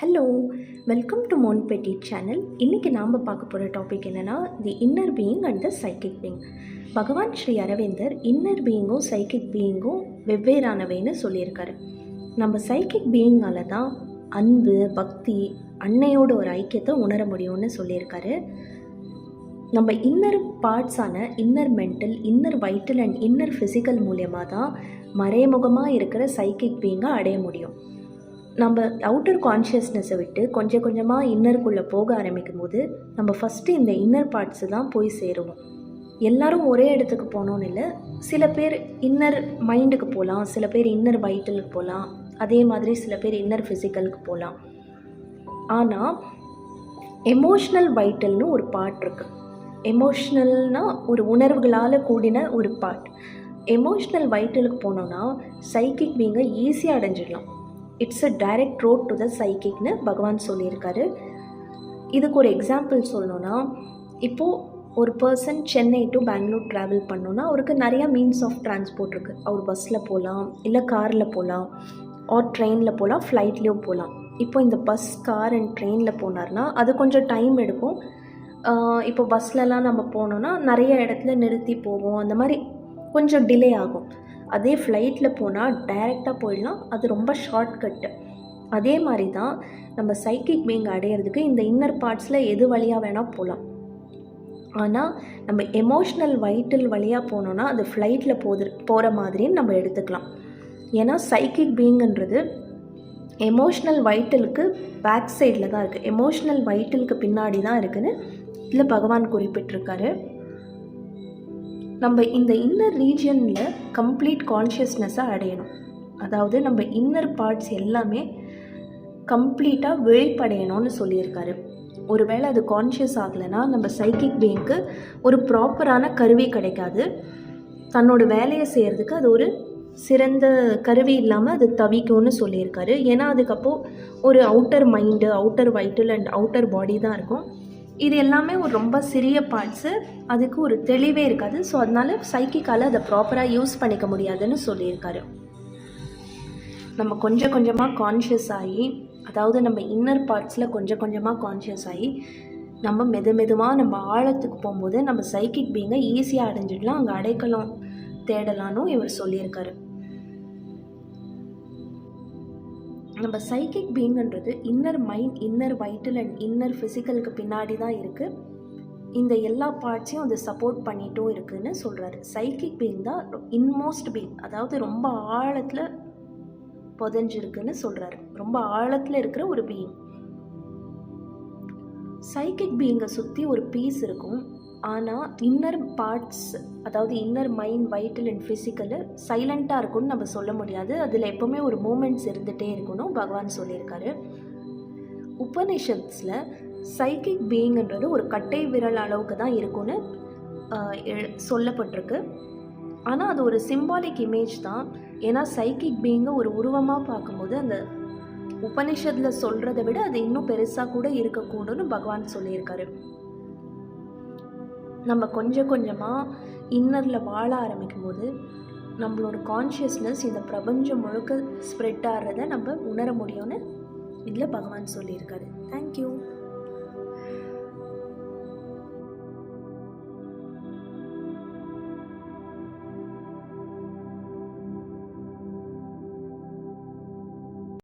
Hello, welcome to மோன் பெட்டி channel. இன்றைக்கி நாம் பார்க்க போகிற டாபிக் என்னென்னா தி inner being and the psychic being. பகவான் ஸ்ரீ அரவிந்தர் இன்னர் பீயிங்கும் சைக்கிக் பீயிங்கும் வெவ்வேறானவைன்னு சொல்லியிருக்காரு. நம்ம சைக்கிக் பீயிங்கால் தான் அன்பு, பக்தி, அன்னையோட ஒரு ஐக்கியத்தை உணர முடியும்னு சொல்லியிருக்காரு. நம்ம இன்னர் பார்ட்ஸான inner mental, inner vital and inner physical மூலியமாக தான் மறைமுகமாக இருக்கிற சைக்கிக் பீயிங்கை அடைய முடியும். நம்ம அவுட்டர் கான்ஷியஸ்னஸை விட்டு கொஞ்சம் கொஞ்சமாக இன்னருக்குள்ளே போக ஆரம்பிக்கும் போது நம்ம ஃபஸ்ட்டு இந்த இன்னர் பார்ட்ஸு தான் போய் சேருவோம். எல்லோரும் ஒரே இடத்துக்கு போகணுன்னு இல்லை. சில பேர் இன்னர் மைண்டுக்கு போகலாம், சில பேர் இன்னர் வைட்டலுக்கு போகலாம், அதே மாதிரி சில பேர் இன்னர் ஃபிசிக்கலுக்கு போகலாம். ஆனால் எமோஷ்னல் வைட்டல்னு ஒரு பார்ட் இருக்குது. எமோஷ்னல்னால் ஒரு உணர்வுகளால் கூடின ஒரு பார்ட். எமோஷ்னல் வைட்டலுக்கு போனோன்னா சைக்கிக் பீயிங்கை ஈஸியாக அடைஞ்சிடலாம். It's a direct road to the சைக்கிக்னு பகவான் சொல்லியிருக்காரு. இதுக்கு ஒரு எக்ஸாம்பிள் சொல்லணுன்னா, இப்போது ஒரு person Chennai to Bangalore travel பண்ணோன்னா அவருக்கு நிறையா மீன்ஸ் ஆஃப் ட்ரான்ஸ்போர்ட் இருக்குது. அவர் பஸ்ஸில் போகலாம், இல்லை காரில் போகலாம், ஆர் ட்ரெயினில் போகலாம், ஃப்ளைட்லேயும் போகலாம். இப்போ இந்த பஸ், கார் அண்ட் ட்ரெயினில் போனார்னா அது கொஞ்சம் டைம் எடுக்கும். இப்போ பஸ்லலாம் நம்ம போனோன்னா நிறைய இடத்துல நிறுத்தி போவோம், அந்த மாதிரி கொஞ்சம் டிலே ஆகும். அதே ஃப்ளைட்டில் போனால் டைரெக்டாக போயிடலாம், அது ரொம்ப ஷார்ட்கட்டு. அதே மாதிரி தான் நம்ம சைக்கிக் பீயிங் அடையிறதுக்கு இந்த இன்னர் பார்ட்ஸில் எது வழியாக வேணால் போகலாம். ஆனால் நம்ம எமோஷ்னல் வைட்டல் வழியாக போனோன்னா அது ஃப்ளைட்டில் போகிற மாதிரின்னு நம்ம எடுத்துக்கலாம். ஏன்னா சைக்கிக் பீயிங்ன்றது எமோஷ்னல் வைட்டலுக்கு பேக் சைடில் தான் இருக்குது, எமோஷ்னல் வைட்டலுக்கு பின்னாடி தான் இருக்குதுன்னு இதில் பகவான் குறிப்பிட்டிருக்காரு. நம்ம இந்த இன்னர் ரீஜியனில் கம்ப்ளீட் கான்ஷியஸ்னஸை அடையணும். அதாவது நம்ம இன்னர் பார்ட்ஸ் எல்லாமே கம்ப்ளீட்டாக விழிப்படையணும்னு சொல்லியிருக்காரு. ஒருவேளை அது கான்ஷியஸ் ஆகலைன்னா நம்ம சைக்கிக் பீயிங்க்கு ஒரு ப்ராப்பரான கருவி கிடைக்காது. தன்னோட வேலையை செய்கிறதுக்கு அது ஒரு சிறந்த கருவி இல்லாமல் அது தவிக்கும்னு சொல்லியிருக்காரு. ஏன்னா அதுக்கப்போ ஒரு outer mind, outer vital and outer body தான் இருக்கும். இது எல்லாமே ஒரு ரொம்ப சிறிய பார்ட்ஸு, அதுக்கு ஒரு தெளிவே இருக்காது. ஸோ அதனால சைக்கிக்கால் அதை ப்ராப்பராக யூஸ் பண்ணிக்க முடியாதுன்னு சொல்லியிருக்காரு. நம்ம கொஞ்சம் கொஞ்சமாக கான்ஷியஸ் ஆகி, அதாவது நம்ம இன்னர் பார்ட்ஸில் கொஞ்சம் கொஞ்சமாக கான்ஷியஸ் ஆகி நம்ம மெதுவாக நம்ம ஆழத்துக்கு போகும்போது நம்ம சைக்கிக் பீயிங்கை ஈஸியாக அடைஞ்சிடலாம், அங்கே அடைக்கலம் தேடலான்னு இவர் சொல்லியிருக்காரு. நம்ம சைக்கிக் பீயிங்ன்றது inner mind, inner vital and inner ஃபிசிக்கலுக்கு பின்னாடி தான் இருக்குது. இந்த எல்லா பார்ட்ஸையும் அது சப்போர்ட் பண்ணிட்டும் இருக்குதுன்னு சொல்கிறாரு. சைக்கிக் பீயிங் தான் இன்மோஸ்ட் பீயிங், அதாவது ரொம்ப ஆழத்தில் புதஞ்சிருக்குன்னு சொல்கிறாரு. ரொம்ப ஆழத்தில் இருக்கிற ஒரு பீயிங். சைக்கிக் பீயிங்கை சுற்றி ஒரு பீஸ் இருக்கும். ஆனால் இன்னர் பார்ட்ஸ், அதாவது inner mind, vital and physical சைலண்ட்டாக இருக்கும்னு நம்ம சொல்ல முடியாது. அதில் எப்போவுமே ஒரு மூமெண்ட்ஸ் இருந்துகிட்டே இருக்கணும் பகவான் சொல்லியிருக்காரு. உபனிஷத்ஸில் சைக்கிக் பீயிங்ன்றது ஒரு கட்டை விரல் அளவுக்கு தான் இருக்கும்னு சொல்லப்பட்டிருக்கு. ஆனால் அது ஒரு சிம்பாலிக் இமேஜ் தான். ஏன்னா சைக்கிக் பீயிங்கை ஒரு உருவமாக பார்க்கும்போது அந்த உபனிஷத்தில் சொல்கிறத விட அது இன்னும் பெருசாக கூட இருக்கக்கூடும்னு பகவான் சொல்லியிருக்காரு. நம்ம கொஞ்சம் கொஞ்சமாக இன்னரில் வாழ ஆரம்பிக்கும் போது நம்மளோட கான்ஷியஸ்னஸ் இந்த பிரபஞ்சம் முழுக்க ஸ்ப்ரெட் ஆகிறத நம்ம உணர முடியும்னு இதில் பகவான் சொல்லியிருக்காரு. தேங்க்யூ.